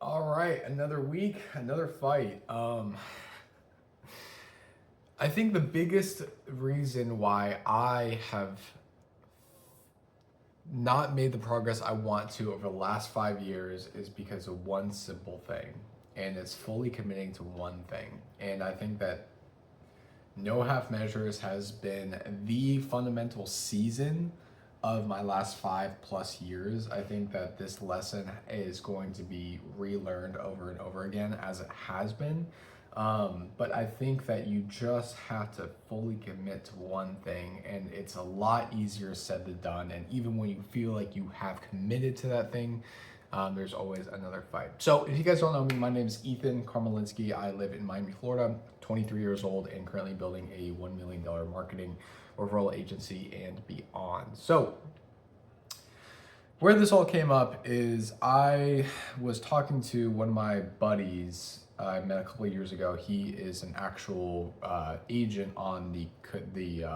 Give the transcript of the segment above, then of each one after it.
All right, another week, another fight. I think the biggest reason why I have not made the progress I want to over the last 5 years is because of one simple thing, and it's fully committing to one thing. And I think that no half measures has been the fundamental season of my last 5+ years. I think that this lesson is going to be relearned over and over again as it has been. But I think that you just have to fully commit to one thing, and it's a lot easier said than done. And even when you feel like you have committed to that thing, there's always another fight. So if you guys don't know me, my name is Ethan Karmalinsky. I live in Miami, Florida, 23 years old, and currently building a $1 million marketing referral agency and beyond. So where this all came up is I was talking to one of my buddies I met a couple of years ago. He is an actual agent on the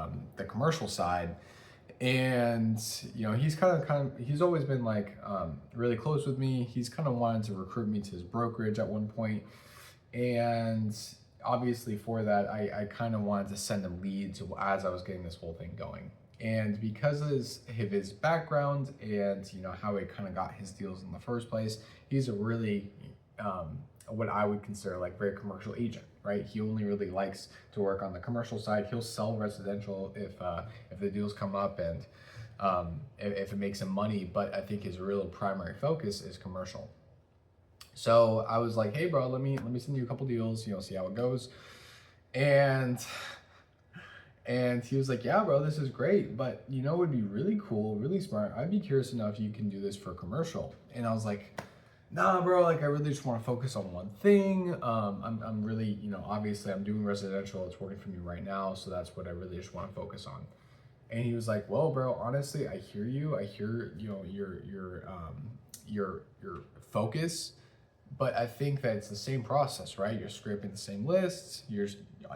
commercial side, and he's he's always been like really close with me. He's kind of wanted to recruit me to his brokerage at one point, and obviously for that I kind of wanted to send him leads as I was getting this whole thing going. And because of his background and how he kind of got his deals in the first place, he's a really what I would consider like very commercial agent, right? He only really likes to work on the commercial side. He'll sell residential if the deals come up and if it makes him money, but I think his real primary focus is commercial. So I was like, hey bro, let me send you a couple deals, see how it goes. And he was like, yeah, bro, this is great, but it would be really cool, really smart. I'd be curious to know if you can do this for commercial. And I was like, nah, bro, like I really just want to focus on one thing. I'm really, obviously I'm doing residential. It's working for me right now. So that's what I really just want to focus on. And he was like, well, bro, honestly, I hear you. I hear, your focus, but I think that it's the same process, right? You're scraping the same lists.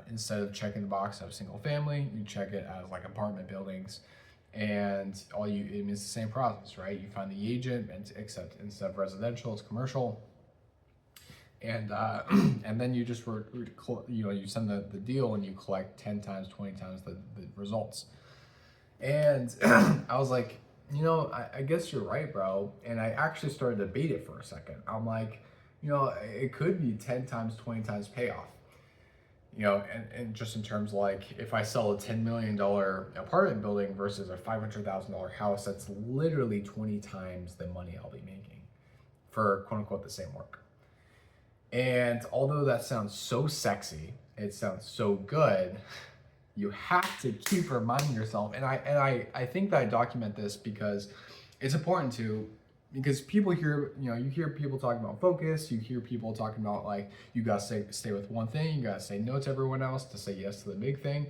Instead of checking the box of single family, you check it as like apartment buildings, and it's the same process, right? You find the agent, and except instead of residential, it's commercial, and and then you just you send the deal and you collect 10 times, 20 times the results. And I was like, I guess you're right, bro. And I actually started to debate it for a second. I'm like, it could be 10 times, 20 times payoff. And just in terms of like, if I sell a $10 million apartment building versus a $500,000 house, that's literally 20 times the money I'll be making for quote unquote the same work. And although that sounds so sexy, it sounds so good, you have to keep reminding yourself. And I think that I document this because it's important because people hear, you hear people talking about focus, you hear people talking about like, you gotta stay with one thing, you gotta say no to everyone else to say yes to the big thing.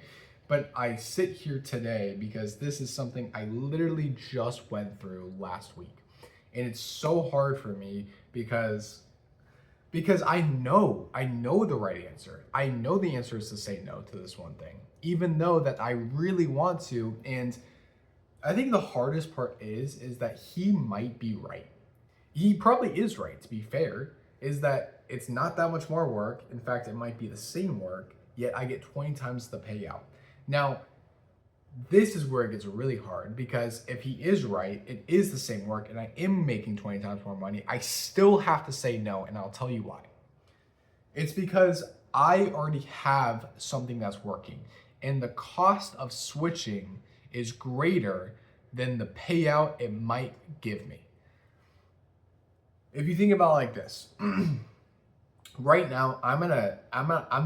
But I sit here today because this is something I literally just went through last week. And it's so hard for me because I know the right answer. I know the answer is to say no to this one thing, even though that I really want to. And I think the hardest part is that he might be right. He probably is right, to be fair, is that it's not that much more work. In fact, it might be the same work, yet I get 20 times the payout. Now, this is where it gets really hard, because if he is right, it is the same work and I am making 20 times more money, I still have to say no, and I'll tell you why. It's because I already have something that's working, and the cost of switching is greater than the payout it might give me. If you think about it like this, right now I'm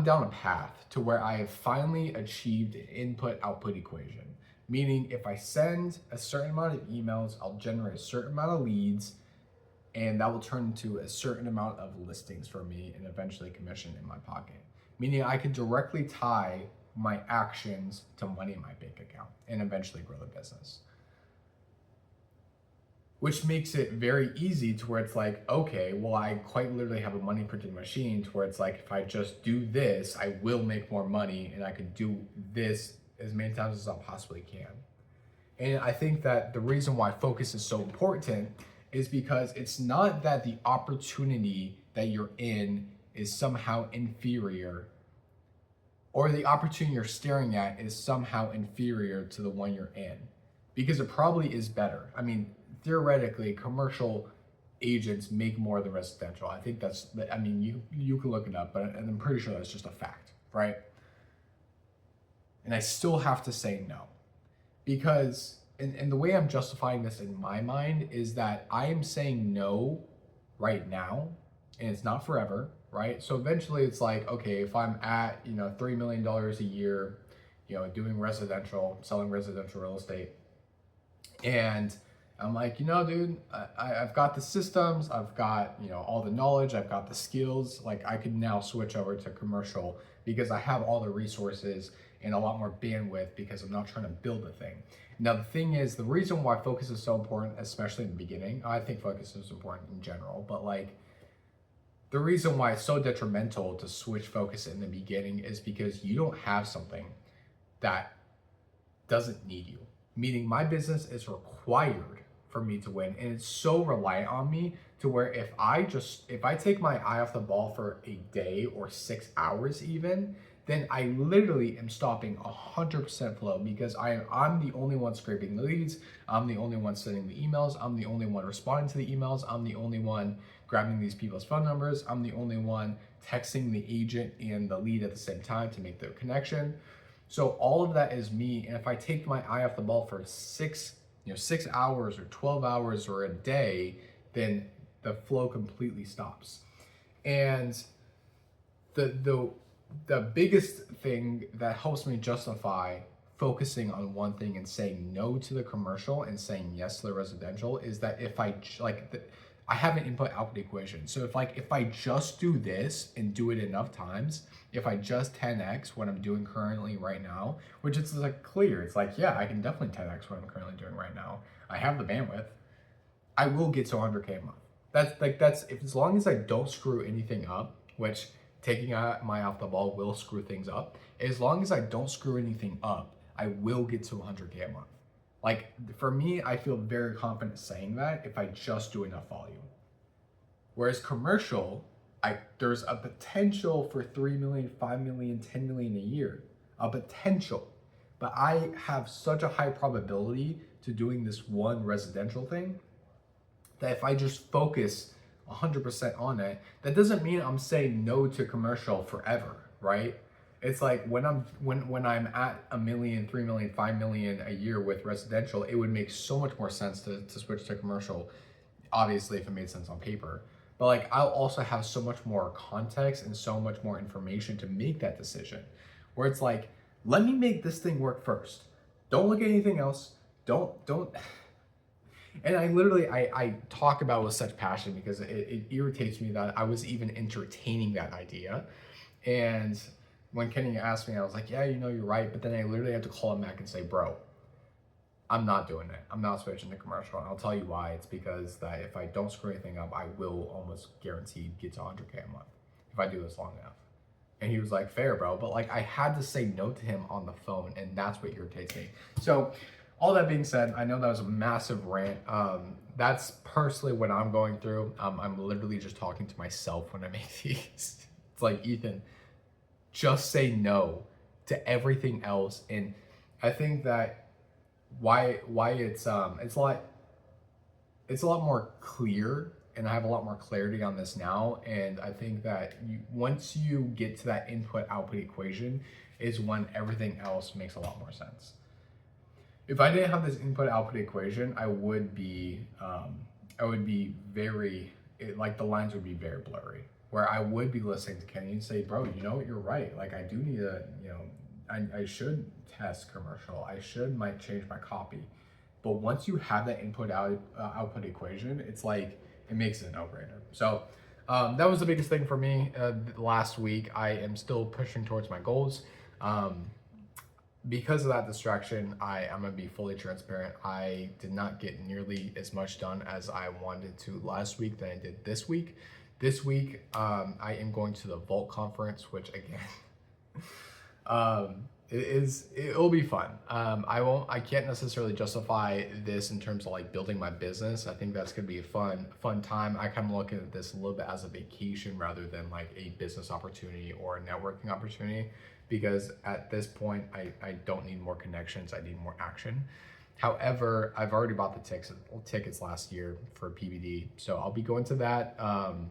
down a path to where I have finally achieved an input-output equation. Meaning if I send a certain amount of emails, I'll generate a certain amount of leads, and that will turn into a certain amount of listings for me and eventually commission in my pocket. Meaning I can directly tie my actions to money in my bank account and eventually grow the business. Which makes it very easy to where it's like, okay, well, I quite literally have a money printing machine to where it's like, if I just do this, I will make more money, and I can do this as many times as I possibly can. And I think that the reason why focus is so important is because it's not that the opportunity that you're in is somehow inferior, or the opportunity you're staring at is somehow inferior to the one you're in, because it probably is better. I mean, theoretically, commercial agents make more than residential. I think I mean, you can look it up, but I'm pretty sure that's just a fact, right? And I still have to say no, because and the way I'm justifying this in my mind is that I am saying no right now, and it's not forever, right? So eventually it's like, okay, if I'm at, $3 million a year, doing residential, selling residential real estate, and I'm like, dude, I've got the systems, I've got, all the knowledge, I've got the skills, like I could now switch over to commercial because I have all the resources and a lot more bandwidth because I'm not trying to build a thing. Now, the thing is, the reason why focus is so important, especially in the beginning, I think focus is important in general, but like the reason why it's so detrimental to switch focus in the beginning is because you don't have something that doesn't need you. Meaning my business is required for me to win, and it's so reliant on me to where if I take my eye off the ball for a day or 6 hours even, then I literally am stopping 100% flow, because I'm the only one scraping the leads, I'm the only one sending the emails, I'm the only one responding to the emails, I'm the only one grabbing these people's phone numbers, I'm the only one texting the agent and the lead at the same time to make their connection. So all of that is me, and if I take my eye off the ball for 6 hours or 12 hours or a day, then the flow completely stops. And the biggest thing that helps me justify focusing on one thing and saying no to the commercial and saying yes to the residential is that if I I have an input output equation. So if I just do this and do it enough times, if I just 10x what I'm doing currently right now, which is like clear, it's like, yeah, I can definitely 10x what I'm currently doing right now. I have the bandwidth. I will get to 100K a month. That's if, as long as I don't screw anything up, which taking my off the ball will screw things up. As long as I don't screw anything up, I will get to 100K a month. Like for me, I feel very confident saying that if I just do enough volume. Whereas commercial, there's a potential for 3 million, 5 million, 10 million a year, a potential. But I have such a high probability to doing this one residential thing that if I just focus 100% on it, that doesn't mean I'm saying no to commercial forever, right? It's like when I'm at 1 million, 3 million, 5 million a year with residential, it would make so much more sense to switch to commercial, obviously if it made sense on paper. But like I'll also have so much more context and so much more information to make that decision. Where it's like, let me make this thing work first. Don't look at anything else. Don't and I talk about it with such passion because it irritates me that I was even entertaining that idea. And when Kenny asked me, I was like, yeah, you're right. But then I literally have to call him back and say, bro, I'm not doing it. I'm not switching to commercial. And I'll tell you why. It's because that if I don't screw anything up, I will almost guaranteed get to 100K a month if I do this long enough. And he was like, fair, bro. But like I had to say no to him on the phone, and that's what irritates me. So all that being said, I know that was a massive rant. That's personally what I'm going through. I'm literally just talking to myself when I make these. It's like, Ethan, just say no to everything else. And I think that why it's a lot more clear, and I have a lot more clarity on this now. And I think that once you get to that input output equation is when everything else makes a lot more sense. If I didn't have this input output equation, I would be very, like the lines would be very blurry, where I would be listening to Kenny and say, bro, you're right. Like I do need to, I should test commercial. I might change my copy. But once you have that input output equation, it's like, it makes it a no-brainer. So that was the biggest thing for me last week. I am still pushing towards my goals. Because of that distraction, I'm gonna be fully transparent. I did not get nearly as much done as I wanted to last week than I did this week. This week, I am going to the Vault conference, which again, it'll be fun. I can't necessarily justify this in terms of like building my business. I think that's gonna be a fun time. I kind of look at this a little bit as a vacation rather than like a business opportunity or a networking opportunity, because at this point I don't need more connections, I need more action. However, I've already bought the tickets last year for PBD, so I'll be going to that. I'll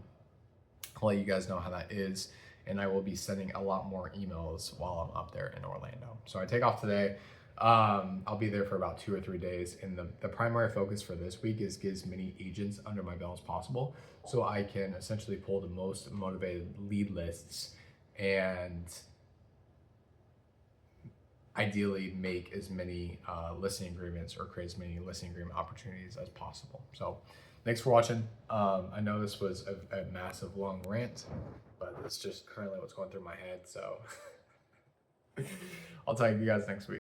let you guys know how that is, and I will be sending a lot more emails while I'm up there in Orlando. So I take off today. I'll be there for about 2 or 3 days, and the primary focus for this week is get as many agents under my belt as possible, so I can essentially pull the most motivated lead lists and ideally make as many listing agreements or create as many listing agreement opportunities as possible. So thanks for watching. I know this was a massive long rant, but it's just currently what's going through my head. So I'll talk to you guys next week.